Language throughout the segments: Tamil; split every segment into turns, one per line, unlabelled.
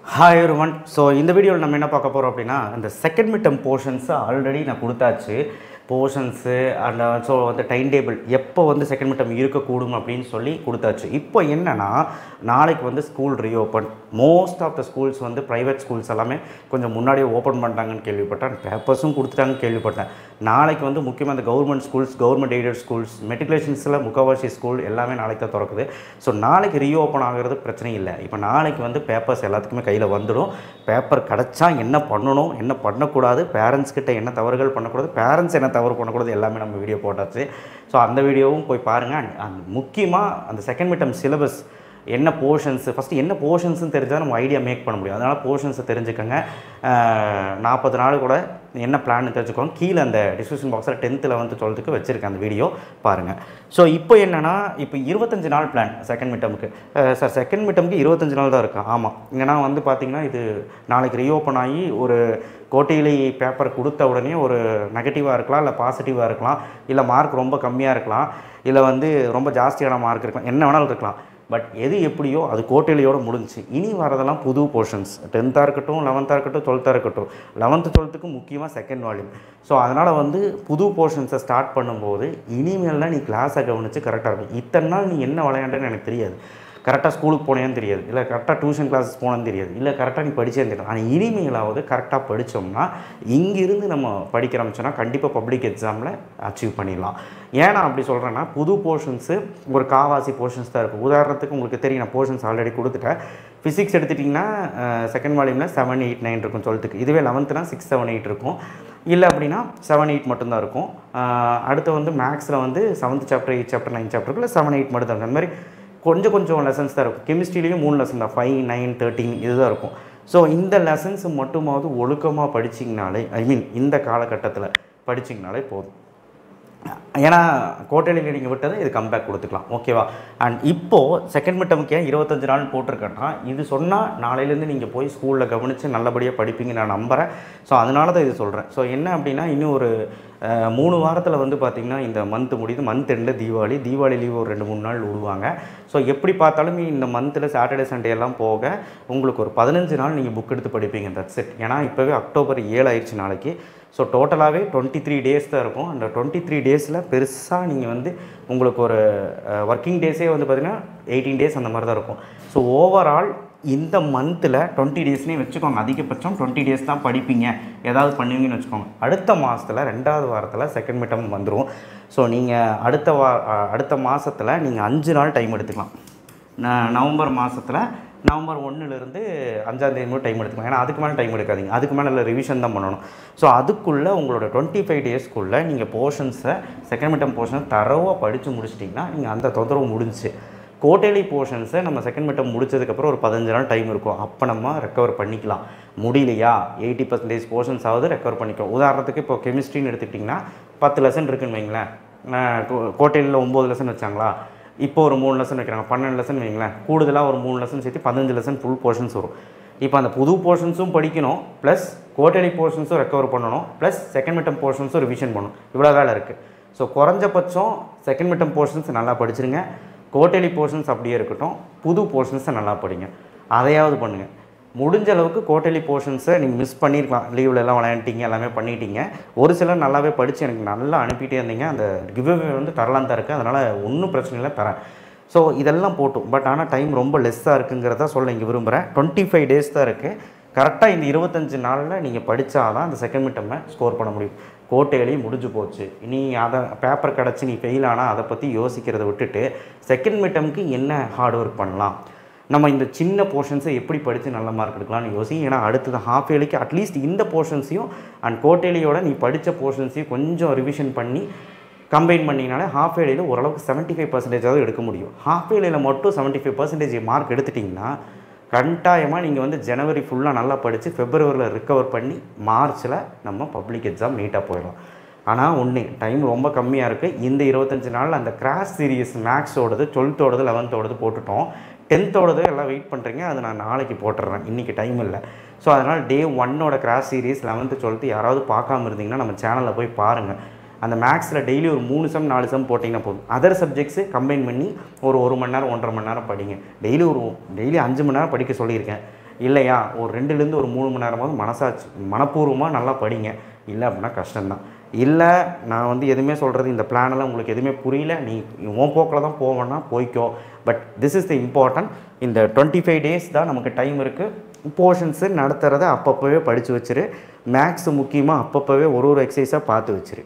Hi everyone. So இந்த வீடியோவில் நம்ம என்ன பார்க்க போகிறோம் அப்படின்னா இந்த second mid term portions already நான் கொடுத்தாச்சு போர்ஷன்ஸு அண்ட் ஸோ அந்த டைம் டேபிள் எப்போ வந்து செகண்ட் மிட் டர்ம் இருக்கக்கூடும் அப்படின்னு சொல்லி கொடுத்தாச்சு. இப்போ என்னென்னா நாளைக்கு வந்து school reopen. Most of the schools வந்து ப்ரைவேட் ஸ்கூல்ஸ் எல்லாமே கொஞ்சம் முன்னாடியே ஓப்பன் பண்ணிட்டாங்கன்னு கேள்விப்பட்டேன். பேப்பர்ஸும் கொடுத்துட்டாங்கன்னு கேள்விப்பட்டேன். நாளைக்கு வந்து முக்கியமாக இந்த government schools, government aided schools, மெட்ரிகுலேஷன்ஸில் முக்கால்வாசி ஸ்கூல் எல்லாமே நாளைக்கு தான் திறக்குது. ஸோ நாளைக்கு ரீஓப்பன் ஆகிறது பிரச்சனை இல்லை. இப்போ நாளைக்கு வந்து பேப்பர்ஸ் எல்லாத்துக்குமே கையில் வந்துடும். பேப்பர் கிடச்சா என்ன பண்ணணும், என்ன பண்ணக்கூடாது, பேரண்ட்ஸ் கிட்ட என்ன தவறுகள் பண்ணக்கூடாது, பேரண்ட்ஸ் என்ன தவறு பண்ணக்கூடாது எல்லாமே நம்ம வீடியோ போட்டாச்சு. ஸோ அந்த வீடியோவும் போய் பாருங்கள். முக்கியமாக அந்த செகண்ட் மிட் டர்ம் சிலபஸ் என்ன போர்ஷன்ஸு, ஃபஸ்ட்டு என்ன போர்ஷன்ஸுன்னு தெரிஞ்சால் நம்ம ஐடியா மேக் பண்ண முடியும். அதனால் போர்ஷன்ஸை தெரிஞ்சுக்கோங்க. 40 நாள் கூட என்ன பிளான்னு தெரிஞ்சுக்கோங்க. கீழே அந்த டிஸ்கிரிப்ஷன் பாக்ஸில் 10th 11th 12th வச்சுருக்கேன், அந்த வீடியோ பாருங்கள். ஸோ இப்போ என்னென்னா இப்போ 25 நாள் பிளான் செகண்ட் மிட் டர்முக்கு. சார் செகண்ட் மிட் டர்முக்கு 25 நாள் தான் இருக்கா? ஆமாம். ஏன்னா வந்து பார்த்திங்கன்னா இது நாளைக்கு ரீஓப்பன் ஆகி ஒரு கோட்டையிலி பேப்பர் கொடுத்த உடனே ஒரு நெகட்டிவாக இருக்கலாம், இல்லை பாசிட்டிவாக இருக்கலாம், இல்லை மார்க் ரொம்ப கம்மியாக இருக்கலாம், இல்லை வந்து ரொம்ப ஜாஸ்தியான மார்க் இருக்கலாம், என்ன வேணாலும் இருக்கலாம். பட் எது எப்படியோ அது கோட்டையிலையோடு முடிஞ்சு. இனி வரதெல்லாம் புது போர்ஷன்ஸ். 10th இருக்கட்டும், 11th இருக்கட்டும், 12th இருக்கட்டும். 11th 12th முக்கியமாக செகண்ட் வால்யூம். ஸோ அதனால் வந்து புது போர்ஷன்ஸை ஸ்டார்ட் பண்ணும்போது இனிமேல்லாம் நீ கிளாஸை கவனித்து கரெக்டாக இருக்கும். இத்தனை நாள் நீ என்ன விளையாண்டுன்னு எனக்கு தெரியாது. கரெக்டாக ஸ்கூலுக்கு போனேன்னு தெரியாது, இல்லை கரெக்டாக டியூஷன் கிளாஸஸ் போனேன்னு தெரியாது, இல்லை கரெக்டாக நீ படித்தேன்னு தெரியாது. ஆனால் இனிமேலாவது கரெக்டாக படித்தோம்னா இங்கிருந்து நம்ம படிக்க ஆரம்பிச்சோன்னா கண்டிப்பாக பப்ளிக் எக்ஸாமில் அச்சீவ் பண்ணிடலாம். ஏன்னா அப்படி சொல்கிறேன்னா புது போர்ஷன்ஸு ஒரு காவாசி போர்ஷன்ஸ் தான் இருக்கும். உதாரணத்துக்கு உங்களுக்கு தெரியும், நான் போர்ஷன்ஸ் ஆல்ரெடி கொடுத்துட்டேன். ஃபிசிக்ஸ் எடுத்துட்டிங்கன்னா செகண்ட் வால்யூமில் 7, 8, 9 இருக்கும் 12th. இதுவே 11th 6, 7, 8 இருக்கும். இல்லை அப்படின்னா 7, 8 மட்டும்தான் இருக்கும். அடுத்து வந்து மேக்ஸில் வந்து 7th chapter, 8th chapter, 9th chapter இல்லை 7, 8 மட்டும் தான் இருக்கும். அந்த மாதிரி கொஞ்சம் கொஞ்சம் லெசன்ஸ் தான் இருக்கும். கெமிஸ்ட்ரிலேயும் 3 லெசன் தான், 5, 9, 13 இதுதான் இருக்கும். ஸோ இந்த லெசன்ஸ் மட்டுமாவது ஒழுக்கமாக படிச்சிங்கனாலே, இந்த காலகட்டத்தில் படிச்சிங்கனாலே போதும். ஏன்னா கோட்டையில் நீங்கள் விட்டதை இது கம்பேக் கொடுத்துக்கலாம், ஓகேவா? அண்ட் இப்போது செகண்ட் மிட் டர்முக்கு ஏன் 25 நாள் போட்டிருக்கேன்னா, இது சொன்னால் நாளையிலேருந்து நீங்கள் போய் ஸ்கூலில் கவனித்து நல்லபடியாக படிப்பீங்க நான் நம்புகிறேன். ஸோ அதனால தான் இது சொல்கிறேன். ஸோ என்ன அப்படின்னா இன்னும் ஒரு 3 வாரத்தில் வந்து பார்த்திங்கன்னா இந்த மந்த் முடியுது. மந்த் எண்டில் தீபாவளி லீவ் ஒரு 2-3 நாள் விடுவாங்க. ஸோ எப்படி பார்த்தாலுமே இந்த மந்தில் சாட்டர்டே சண்டே எல்லாம் போக உங்களுக்கு ஒரு 15 நாள் நீங்கள் புக் எடுத்து படிப்பீங்க. That's it. ஏன்னா இப்போவே அக்டோபர் 7 ஆயிடுச்சு நாளைக்கு. ஸோ டோட்டலாகவே 23 டேஸ் தான் இருக்கும். அந்த 23 டேஸில் பெருசாக நீங்கள் வந்து உங்களுக்கு ஒரு ஒர்க்கிங் டேஸே வந்து பார்த்திங்கன்னா 18 டேஸ் அந்த மாதிரி தான் இருக்கும். ஸோ ஓவரால் இந்த மந்தில் 20 டேஸ்னே வச்சுக்கோங்க. அதிகபட்சம் 20 டேஸ் தான் படிப்பீங்க, ஏதாவது பண்ணுவீங்கன்னு வச்சுக்கோங்க. அடுத்த மாதத்தில் 2வது வாரத்தில் செகண்ட் மிட் டர்ம் வந்துடும். ஸோ நீங்கள் அடுத்த மாதத்தில் நீங்கள் 5 நாள் டைம் எடுத்துக்கலாம். நவம்பர் மாதத்தில் நவம்பர் 1லேருந்து 5ஆம் தேதி டைம் எடுத்துக்கலாம். ஏன்னா அதுக்கு மேலே டைம் எடுக்காதீங்க. அதுக்கு மேலே இல்லை, ரிவிஷன் தான் பண்ணணும். ஸோ அதுக்குள்ளே உங்களோட 25 டேஸ்க்குள்ளே நீங்கள் போர்ஷன்ஸை செகண்ட் மிட் டர்ம் போர்ஷனை தரவாக படித்து முடிச்சிட்டிங்கன்னா நீங்கள் அந்த தொந்தரவு முடிஞ்சு. கோட்டையிலி போர்ஷன்ஸை நம்ம செகண்ட் மிட் டர்ம் முடிச்சதுக்கப்புறம் ஒரு 15 நாள் டைம் இருக்கும். அப்போ நம்ம ரெக்கவர் பண்ணிக்கலாம். முடியலையா 80% போர்ஷன்ஸ் ஆகுது ரெக்கவர் பண்ணிக்கலாம். உதாரணத்துக்கு இப்போ கெமிஸ்ட்ரின்னு எடுத்துக்கிட்டிங்கன்னா 10 லெசன் இருக்குன்னு வைங்களேன். கோட்டையில் 9 லெசன் வச்சாங்களா, இப்போ ஒரு 3 லெசன் வைக்கிறாங்க, 12 லெசன் வைங்களேன். கூடுதலாக ஒரு 3 லெசன் சேர்த்து 15 லெசன் ஃபுல் போர்ஷன்ஸ் வரும். இப்போ அந்த புது போர்ஷன்ஸும் படிக்கணும், ப்ளஸ் கோட்டையிலி போர்ஷன்ஸும் ரெக்கவர் பண்ணணும், ப்ளஸ் செகண்ட் மிட் டர்ம் போர்ஷன்ஸும் ரிவிஷன் பண்ணணும். இவ்வளோ வேலை இருக்குது. ஸோ குறைஞ்சபட்சம் செகண்ட் மிட் டர்ம் போர்ஷன்ஸ் நல்லா படிச்சிருங்க. கோட்டையிலி போர்ஷன்ஸ் அப்படியே இருக்கட்டும், புது போர்ஷன்ஸை நல்லா படிங்க. அதையாவது பண்ணுங்கள். முடிஞ்ச அளவுக்கு கோட்டையிலி போர்ஷன்ஸை நீங்கள் மிஸ் பண்ணியிருக்கலாம். லீவில் எல்லாம் விளையாண்டிங்க, எல்லாமே பண்ணிட்டீங்க. ஒரு சிலர் நல்லாவே படித்து எனக்கு நல்லா அனுப்பிட்டே இருந்தீங்க. அந்த கிவ்அவே வந்து தரலாம் தான் இருக்குது. அதனால் ஒன்றும் பிரச்சனை இல்லை, தரேன். ஸோ இதெல்லாம் போட்டும். பட் ஆனால் டைம் ரொம்ப லெஸ்ஸாக இருக்குங்கிறத சொல்ல இங்கே விரும்புகிறேன். 25 டேஸ் தான் இருக்குது. கரெக்டாக இந்த 25 நாளில் நீங்கள் படித்தா தான் அந்த செகண்ட் மிட் டர்மை ஸ்கோர் பண்ண முடியும். கோட்டையிலேயே முடிஞ்சு போச்சு. நீ அதை பேப்பர் கிடச்சி நீ ஃபெயில் ஆனால் அதை பற்றி யோசிக்கிறத விட்டுட்டு செகண்ட் மிட் டர்முக்கு என்ன ஹார்ட் ஒர்க் பண்ணலாம், நம்ம இந்த சின்ன போர்ஷன்ஸை எப்படி படித்து நல்ல மார்க் எடுக்கலாம்னு யோசி. ஏன்னா அடுத்தது ஹாஃப் இயர்லிக்கு அட்லீஸ்ட் இந்த போர்ஷன்ஸையும் அண்ட் கோட்டையிலையோட நீ படித்த போர்ஷன்ஸையும் கொஞ்சம் ரிவிஷன் பண்ணி கம்பைன் பண்ணிங்கனாலே ஹாஃப் இயர்லியில் ஓரளவுக்கு 75% எடுக்க முடியும். ஹாஃப் இயர்லியில் மட்டும் 75% மார்க் எடுத்துட்டிங்கன்னா கட்டாயமாக நீங்கள் வந்து ஜனவரி ஃபுல்லாக நல்லா படித்து ஃபெப்ரவரியில் ரிக்கவர் பண்ணி மார்ச்சில் நம்ம பப்ளிக் எக்ஸாம் நீட்டாக போயிடலாம். ஆனால் ஒன்று டைம் ரொம்ப கம்மியாக இருக்குது. இந்த 25 நாளில் அந்த கிராஷ் சீரியஸ் மேக்ஸோடது 12th 11th போட்டுட்டோம். 10th எல்லாம் வெயிட் பண்ணுறீங்க. அது நான் நாளைக்கு போட்டுடுறேன், இன்றைக்கி டைம் இல்லை. ஸோ அதனால் டே 1 கிராஷ் சீரியஸ் 11th 12th யாராவது பார்க்காம இருந்தீங்கன்னா நம்ம சேனலில் போய் பாருங்கள். அந்த மேக்ஸில் டெய்லி ஒரு 3 சம் 4 சம் போட்டிங்கன்னா போதும். அதர் சப்ஜெக்ட்ஸு கம்பைன் பண்ணி ஒரு 1 மணி நேரம் 1.5 மணி நேரம் படிங்க. டெய்லி 5 மணி நேரம் படிக்க சொல்லியிருக்கேன். இல்லையா ஒரு 2லேருந்து ஒரு 3 மணி நேரமாவது மனப்பூர்வமாக நல்லா படிங்க. இல்லை அப்படின்னா கஷ்டம்தான். இல்லை நான் வந்து எதுவுமே சொல்கிறது இந்த பிளானெல்லாம் உங்களுக்கு எதுவுமே புரியல, நீ உன் போக்கில் தான் போவேன்னா போய்க்கோ. But this is the important. இந்த 25 டேஸ் தான் நமக்கு டைம் இருக்குது. போர்ஷன்ஸு நடத்துகிறத அப்பப்போவே படித்து வச்சிரு. மேக்ஸு முக்கியமாக அப்பப்போவே ஒரு எக்ஸசைஸாக பார்த்து வச்சிரு.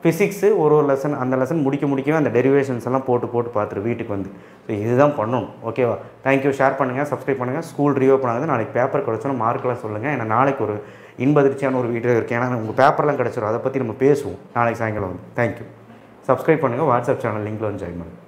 ஃபிசிக்ஸு ஒரு லெசன் அந்த லெசன் முடிக்கவே அந்த டெரிவேஷன்ஸ் எல்லாம் போட்டு பார்த்துரு வீட்டுக்கு வந்து. ஸோ இதுதான் பண்ணணும். ஓகேவா? தேங்க்யூ. ஷேர் பண்ணுங்கள், சப்ஸ்கிரைப் பண்ணுங்கள். ஸ்கூல் ரீஓப்பன் ஆகுது. நாளைக்கு பேப்பர் கிடச்சோன்னா மார்க்கெலாம் சொல்லுங்கள். ஏன்னா நாளைக்கு ஒரு இன்பதிர்ச்சியான ஒரு வீடியோ இருக்குது. ஏன்னா உங்கள் பேப்பர்லாம் கிடச்சிரும். அதை பற்றி நம்ம பேசுவோம் நாளைக்கு சாயங்காலம் வந்து. தேங்க்யூ. சப்ஸ்கிரைப் பண்ணுங்கள். வாட்ஸ்அப் சேனல் லிங்கில் வந்து ஜாயின் பண்ணுங்கள்.